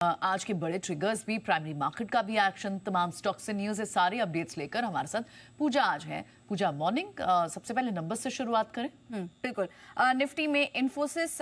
आज के बड़े ट्रिगर्स भी, प्राइमरी मार्केट का भी एक्शन, तमाम स्टॉक्स से न्यूज़ है, सारे अपडेट्स लेकर हमारे साथ पूजा आज है। पूजा मॉर्निंग, सबसे पहले नंबर से शुरुआत करें। बिल्कुल। निफ्टी में इन्फोसिस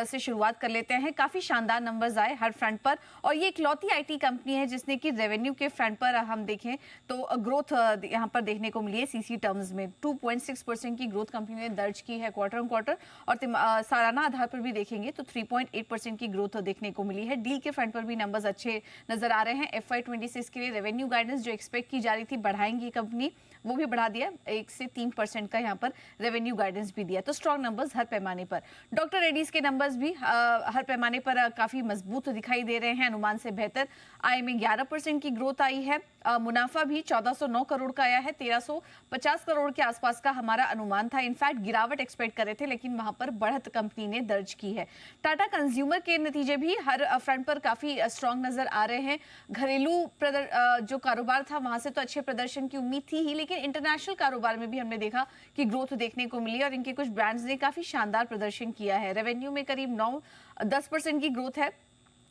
से शुरुआत कर लेते हैं। काफी शानदार नंबर्स आए हर फ्रंट पर और ये इकलौती आईटी कंपनी है जिसने कि रेवेन्यू के फ्रंट पर हम देखें तो ग्रोथ यहाँ पर देखने को मिली है। सीसी टर्म्स में 2.6% की ग्रोथ कंपनी ने दर्ज की है क्वार्टर ऑन क्वार्टर, और सालाना आधार पर भी देखेंगे तो 3.8% की ग्रोथ देखने को मिली है। डील के फ्रंट पर भी नंबर्स अच्छे नजर आ रहे हैं। FY26 के लिए रेवेन्यू गाइडेंस जो एक्सपेक्ट की जा रही थी बढ़ाएंगी कंपनी, वो भी बढ़ा दिया, 1 से 3% का यहाँ पर रेवेन्यू गाइडेंस भी दिया। तो स्ट्रॉन्ग नंबर्स हर पैमाने पर। डॉक्टर रेड्डीज के नंबर्स भी हर पैमाने पर काफी मजबूत दिखाई दे रहे हैं, अनुमान से बेहतर। आय में 11% की ग्रोथ आई है। मुनाफा भी 1409 करोड़ का आया है, 1350 करोड़ के आसपास का हमारा अनुमान था। इनफैक्ट गिरावट एक्सपेक्ट कर रहे थे, लेकिन वहां पर बढ़त कंपनी ने दर्ज की है। टाटा कंज्यूमर के नतीजे भी हर फ्रंट पर काफी स्ट्रॉन्ग नजर आ रहे हैं। घरेलू जो कारोबार था वहां से तो अच्छे प्रदर्शन की उम्मीद थी ही, लेकिन इंटरनेशनल कारोबार में भी हमने देखा कि ग्रोथ देखने को मिली और इनके कुछ ब्रांड्स ने काफी शानदार प्रदर्शन किया है। रेवेन्यू में करीब 9-10% की ग्रोथ है।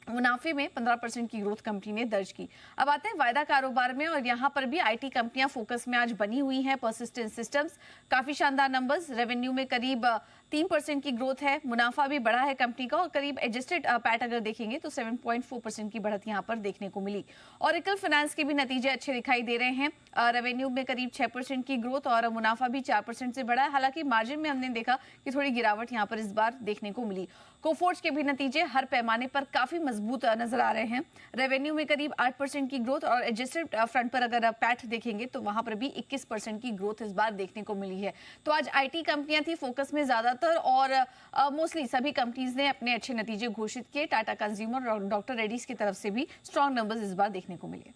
मुनाफे में 15% की ग्रोथ कंपनी ने दर्ज की। अब आते हैं वायदा कारोबार में, और यहाँ पर भी आईटी कंपनियां फोकस में आज बनी हुई हैं। पर्सिस्टेंट सिस्टम्स, काफी शानदार नंबर्स। रेवेन्यू में करीब 3% की ग्रोथ है। मुनाफा भी बढ़ा है कंपनी का, और करीब एडजस्टेड पैट अगर देखेंगे तो 7.4% की बढ़त यहाँ पर देखने को मिली। ऑरेकल फाइनेंस के भी नतीजे अच्छे दिखाई दे रहे हैं। रेवेन्यू में करीब 6% की ग्रोथ और मुनाफा भी 4% से बढ़ा है। हालांकि मार्जिन में हमने देखा कि थोड़ी गिरावट यहाँ पर इस बार देखने को मिली। कोफोर्ज के भी नतीजे हर पैमाने पर काफी मजबूत नजर आ रहे हैं। रेवेन्यू में करीब 8% की ग्रोथ, और एडजस्टेड फ्रंट पर अगर पैट देखेंगे तो वहां पर भी 21% की ग्रोथ इस बार देखने को मिली है। तो आज आईटी कंपनियां थी फोकस में ज्यादातर, और मोस्टली सभी कंपनीज ने अपने अच्छे नतीजे घोषित किए। टाटा कंज्यूमर और डॉक्टर रेड्डीज की तरफ से भी स्ट्रॉन्ग नंबर्स इस बार देखने को मिले।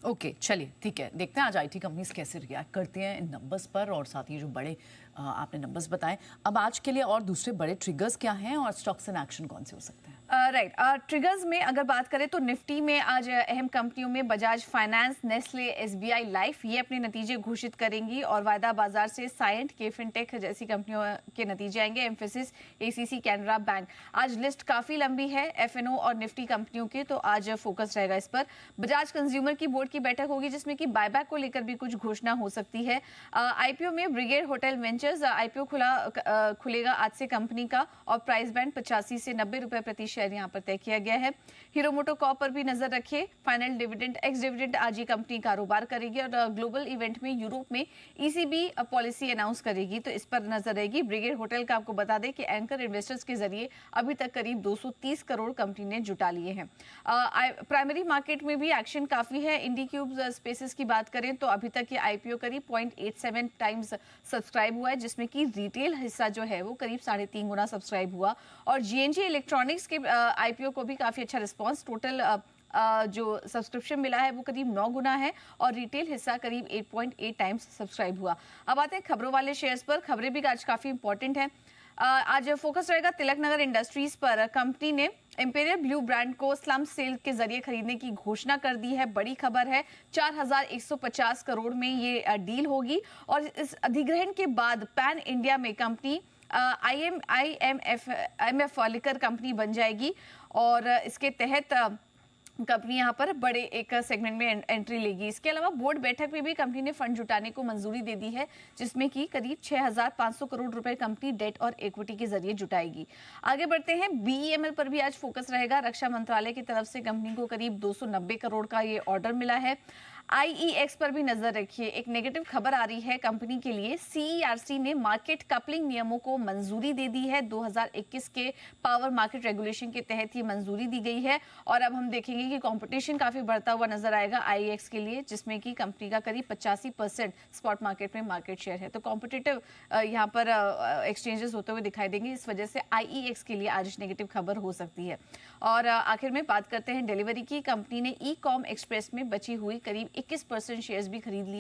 ओके, चलिए ठीक है, देखते हैं आज आईटी कंपनीज कैसे रिएक्ट करती हैं इन नंबर्स पर, और साथ ही जो बड़े आपने नंबर्स बताएं। अब आज के लिए और दूसरे बड़े ट्रिगर्स क्या हैं और स्टॉक्स इन एक्शन कौन से हो सकते हैं? राइट, ट्रिगर्स में अगर बात करें तो निफ्टी में आज अहम कंपनियों में Bajaj finance, Nestle, SBI life ये अपने नतीजे घोषित करेंगी, और वायदा बाजार से साइंट, केफिनटेक जैसी कंपनियों के नतीजे आएंगे। Emphasis, ACC, Canara bank. आज लिस्ट काफी लंबी है FNO और निफ्टी कंपनियों की, तो आज फोकस रहेगा इस पर। बजाज कंज्यूमर की बोर्ड की बैठक होगी जिसमें कि बायबैक को लेकर भी कुछ घोषणा हो सकती है। IPO में ब्रिगेड होटल वेंचर्स IPO खुलेगा आज से कंपनी का, और प्राइस बैंड 85 से 90 रुपए प्रति शेयर यहां पर तय किया गया है। हीरो मोटोकॉर्प पर भी नजर रखिए। फाइनल डिविडेंड, एक्स डिविडेंड आज ही कंपनी कारोबार करेगी, और ग्लोबल इवेंट में यूरोप में ECB पॉलिसी अनाउंस करेगी, तो इस पर नजर रहेगी। ब्रिगेड होटल का आपको बता दें कि एंकर इन्वेस्टर्स के जरिए अभी तक करीब 230 करोड़ कंपनी ने जुटा लिए हैं। प्राइमरी मार्केट में भी एक्शन काफी है। इंडीक्यूब स्पेसेस की बात करें तो अभी तक ये IPO करीब 0.87 टाइम्स सब्सक्राइब हुआ है, जिसमें कि रिटेल हिस्सा जो है वो करीब 3.5 गुना सब्सक्राइब हुआ। और GNG इलेक्ट्रॉनिक्स के IPO को भी काफी अच्छा रिस्पॉन्स, टोटल जो सब्सक्रिप्शन मिला है वो करीब 9 गुना है, और रिटेल हिस्सा करीब 8.8 टाइम्स सब्सक्राइब हुआ। अब आते हैं खबरों वाले शेयर्स पर। खबरें भी आज काफी इंपॉर्टेंट है। आज फोकस रहेगा तिलक नगर इंडस्ट्रीज पर। कंपनी ने इंपीरियल ब्लू ब्रांड को स्लम सेल के जरिए खरीदने की घोषणा कर दी है। बड़ी खबर है, 4150 करोड़ में ये डील होगी, और इस अधिग्रहण के बाद पैन इंडिया में कंपनी IMF लिकर कंपनी बन जाएगी, और इसके तहत कंपनी यहाँ पर बड़े एक सेगमेंट में एंट्री लेगी। इसके अलावा बोर्ड बैठक में भी कंपनी ने फंड जुटाने को मंजूरी दे दी है, जिसमें कि करीब 6500 करोड़ रुपए कंपनी डेट और इक्विटी के जरिए जुटाएगी। आगे बढ़ते हैं, BEML पर भी आज फोकस रहेगा। रक्षा मंत्रालय की तरफ से कंपनी को करीब 290 करोड़ का ये ऑर्डर मिला है। IEX पर भी नजर रखिए। एक नेगेटिव खबर आ रही है कंपनी के लिए। CERC ने मार्केट कपलिंग नियमों को मंजूरी दे दी है। 2021 के पावर मार्केट रेगुलेशन के तहत ये मंजूरी दी गई है, और अब हम देखेंगे कि कंपटीशन काफी बढ़ता हुआ नजर आएगा IEX के लिए, जिसमें कि कंपनी का करीब 85% स्पॉट मार्केट में मार्केट शेयर है। तो कॉम्पिटिटिव यहाँ पर एक्सचेंजेस होते हुए दिखाई देंगे। इस वजह से IEX के लिए आज नेगेटिव खबर हो सकती है। और आखिर में बात करते हैं डिलीवरी की। कंपनी ने ई-कॉम एक्सप्रेस में बची हुई करीब 21% शेयर्स भी खरीद लिए।